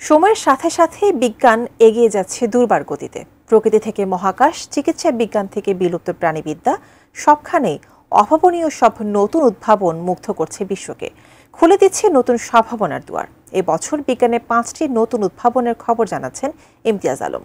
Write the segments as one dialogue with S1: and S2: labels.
S1: সময়ের সাথে সাথে বিজ্ঞান এগিয়ে যাচ্ছে দুর্বার গতিতে। প্রকৃতি থেকে মহাকাশ, চিকিৎসা বিজ্ঞান থেকে বিলুপ্ত প্রাণীবিদ্যা, সবখানেই অভাবনীয় সব নতুন উদ্ভাবন মুগ্ধ করছে বিশ্বকে, খুলে দিচ্ছে নতুন সম্ভাবনার দুয়ার। এই বছর বিজ্ঞানের 5টি নতুন উদ্ভাবনের খবর জানাচ্ছেন ইমতিয়াজ আলম।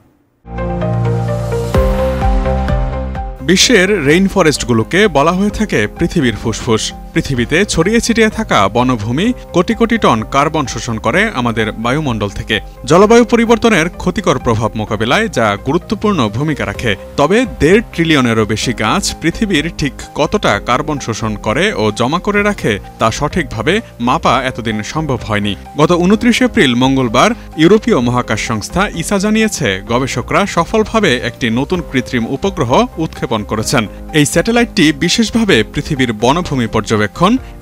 S2: বিশ্বের রেইন ফরেস্টগুলোকে বলা হয়ে থাকে পৃথিবীর ফুসফুস। পৃথিবীতে ছড়িয়ে ছিটিয়ে থাকা বনভূমি কোটি কোটি টন কার্বন শোষণ করে আমাদের বায়ুমণ্ডল থেকে। জলবায়ু পরিবর্তনের ক্ষতিকর প্রভাব মোকাবিলায় যা গুরুত্বপূর্ণ ভূমিকা রাখে। তবে 1.5 ট্রিলিয়নেরও বেশি গাছ পৃথিবীর ঠিক কতটা কার্বন শোষণ করে ও জমা করে রাখে তা সঠিকভাবে মাপা এতদিন সম্ভব হয়নি। গত 29 এপ্রিল মঙ্গলবার ইউরোপীয় মহাকাশ সংস্থা ইসা জানিয়েছে, গবেষকরা সফলভাবে একটি নতুন কৃত্রিম উপগ্রহ উৎক্ষেপণ করেছেন। এই স্যাটেলাইটটি বিশেষভাবে পৃথিবীর বনভূমি পর্যবেক্ষণ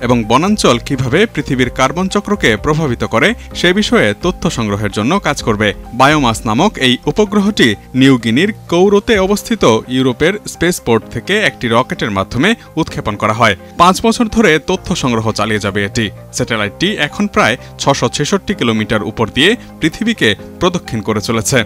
S2: এবং বনাঞ্চল কিভাবে পৃথিবীর কার্বন চক্রকে প্রভাবিত করে সে বিষয়ে তথ্য সংগ্রহের জন্য কাজ করবে। বায়োমাস নামক এই উপগ্রহটি নিউ গিনির কৌরোতে অবস্থিত ইউরোপের স্পেসপোর্ট থেকে একটি রকেটের মাধ্যমে উৎক্ষেপণ করা হয়। 5 বছর ধরে তথ্য সংগ্রহ চালিয়ে যাবে এটি। স্যাটেলাইটটি এখন প্রায় 666 কিলোমিটার উপর দিয়ে পৃথিবীকে প্রদক্ষিণ করে চলেছে।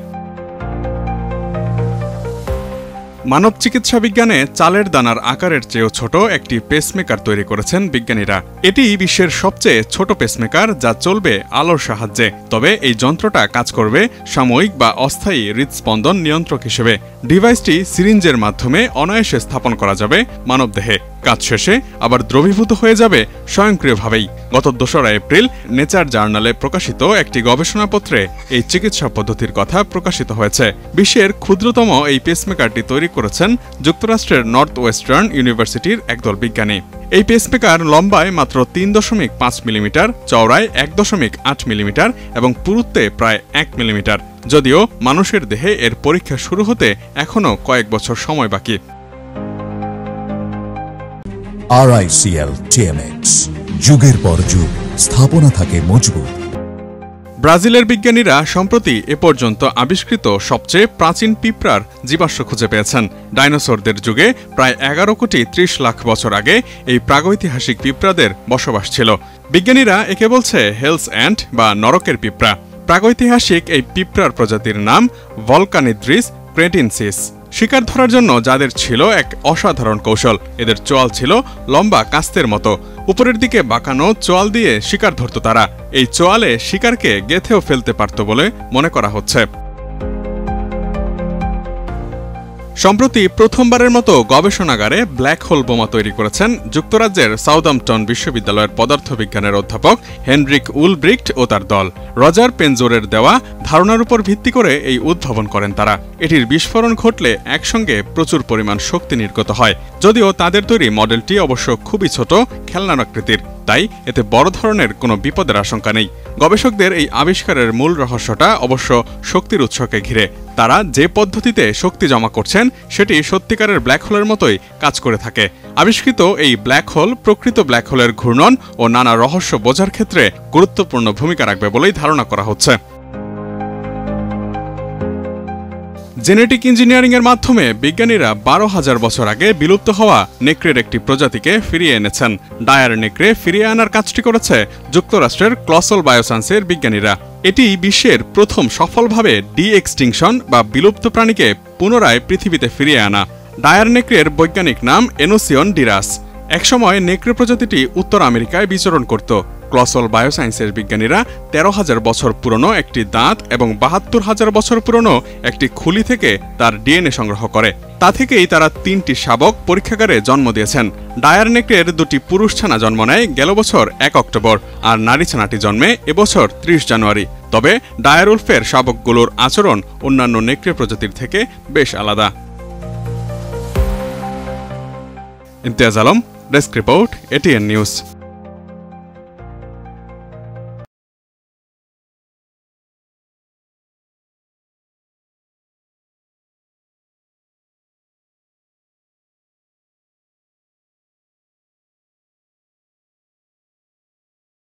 S2: মানব চিকিৎসা বিজ্ঞানে চালের দানার আকারের চেয়েও ছোট একটি পেসমেকার তৈরি করেছেন বিজ্ঞানীরা। এটি বিশ্বের সবচেয়ে ছোট পেসমেকার, যা চলবে আলোর সাহায্যে। তবে এই যন্ত্রটা কাজ করবে সাময়িক বা অস্থায়ী হৃদস্পন্দন নিয়ন্ত্রক হিসেবে। ডিভাইসটি সিরিঞ্জের মাধ্যমে অনায়াসে স্থাপন করা যাবে মানবদেহে। কাজ শেষে আবার দ্রবীভূত হয়ে যাবে স্বয়ংক্রিয়ভাবেই। গত 2 এপ্রিল নেচার জার্নালে প্রকাশিত একটি গবেষণাপত্রে এই চিকিৎসা পদ্ধতির কথা প্রকাশিত হয়েছে। বিশ্বের ক্ষুদ্রতম এই পেসমেকারটি তৈরি করেছেন যুক্তরাষ্ট্রের নর্থ ওয়েস্টার্ন ইউনিভার্সিটির একদল বিজ্ঞানী। এই পেসমেকার লম্বায় মাত্র 3.5 মিলিমিটার, চওড়ায় 1.8 মিলিমিটার এবং পুরুত্বে প্রায় 1 মিলিমিটার। যদিও মানুষের দেহে এর পরীক্ষা শুরু হতে এখনও কয়েক বছর সময় বাকি।
S3: RICL TMX, যুগের পর যুগ স্থাপনা থাকে মজবুত।
S2: ব্রাজিলের বিজ্ঞানীরা সম্প্রতি এ পর্যন্ত আবিষ্কৃত সবচেয়ে প্রাচীন পিঁপড়ার জীবাশ্ম খুঁজে পেয়েছেন। ডাইনোসরদের যুগে প্রায় 11 কোটি 30 লাখ বছর আগে এই প্রাগৈতিহাসিক পিঁপড়াদের বসবাস ছিল। বিজ্ঞানীরা একে বলছে হেলস অ্যান্ট বা নরকের পিঁপড়া। প্রাগৈতিহাসিক এই পিঁপড়ার প্রজাতির নাম ভলকানিদ্রিস ক্রেটিনসিস। শিকার ধরার জন্য যাদের ছিল এক অসাধারণ কৌশল। এদের চোয়াল ছিল লম্বা কাস্তের মতো। উপরের দিকে বাঁকানো চোয়াল দিয়ে শিকার ধরত তারা। এই চোয়ালে শিকারকে গেঁথেও ফেলতে পারত বলে মনে করা হচ্ছে। সম্প্রতি প্রথমবারের মতো গবেষণাগারে ব্ল্যাক হোল বোমা তৈরি করেছেন যুক্তরাজ্যের সাউদাম্পটন বিশ্ববিদ্যালয়ের পদার্থবিজ্ঞানের অধ্যাপক হেনরিক উলব্রিক্ট ও তার দল। রজার পেনজোরের দেওয়া ধারণার উপর ভিত্তি করে এই উদ্ভাবন করেন তারা। এটির বিস্ফোরণ ঘটলে একসঙ্গে প্রচুর পরিমাণ শক্তি নির্গত হয়। যদিও তাদের তৈরি মডেলটি অবশ্য খুবই ছোট, খেলনার আকৃতির, তাই এতে বড় ধরনের কোনো বিপদের আশঙ্কা নেই। গবেষকদের এই আবিষ্কারের মূল রহস্যটা অবশ্য শক্তির উৎসকে ঘিরে। তারা যে পদ্ধতিতে শক্তি জমা করছেন সেটি সত্যিকারের ব্ল্যাক হোলের মতোই কাজ করে থাকে। আবিষ্কৃত এই ব্ল্যাক হোল প্রকৃত ব্ল্যাক হোলের ঘূর্ণন ও নানা রহস্য বোঝার ক্ষেত্রে গুরুত্বপূর্ণ ভূমিকা রাখবে বলেই ধারণা করা হচ্ছে। জেনেটিক ইঞ্জিনিয়ারিংয়ের মাধ্যমে বিজ্ঞানীরা 12,000 বছর আগে বিলুপ্ত হওয়া নেকড়ের একটি প্রজাতিকে ফিরিয়ে এনেছেন। ডায়ার নেকড়ে ফিরিয়ে আনার কাজটি করেছে যুক্তরাষ্ট্রের ক্লসল বায়োসায়েন্সের বিজ্ঞানীরা। এটি বিশ্বের প্রথম সফলভাবে ডি-এক্সটিংশন বা বিলুপ্ত প্রাণীকে পুনরায় পৃথিবীতে ফিরিয়ে আনা। ডায়ার নেকড়ের বৈজ্ঞানিক নাম এনোসিয়ন ডিরাস। একসময় নেকড়ে প্রজাতিটি উত্তর আমেরিকায় বিচরণ করত। ক্লসল বায়োসায়েন্সের বিজ্ঞানীরা 13,000 বছর পুরনো একটি দাঁত এবং 72,000 বছর পুরনো একটি খুলি থেকে তার ডিএনএ সংগ্রহ করে। তা থেকেই তারা 3টি শাবক পরীক্ষাগারে জন্ম দিয়েছেন। ডায়ার নেকড়ের 2টি পুরুষ ছানা জন্ম নেয় গেল বছর 1 অক্টোবর, আর নারী ছানাটি জন্মে এবছর 30 জানুয়ারি। তবে ডায়ার উলফের শাবকগুলোর আচরণ অন্যান্য নেকড়ে প্রজাতির থেকে বেশ আলাদা। Imtiaz Alam, desk report, ATN news.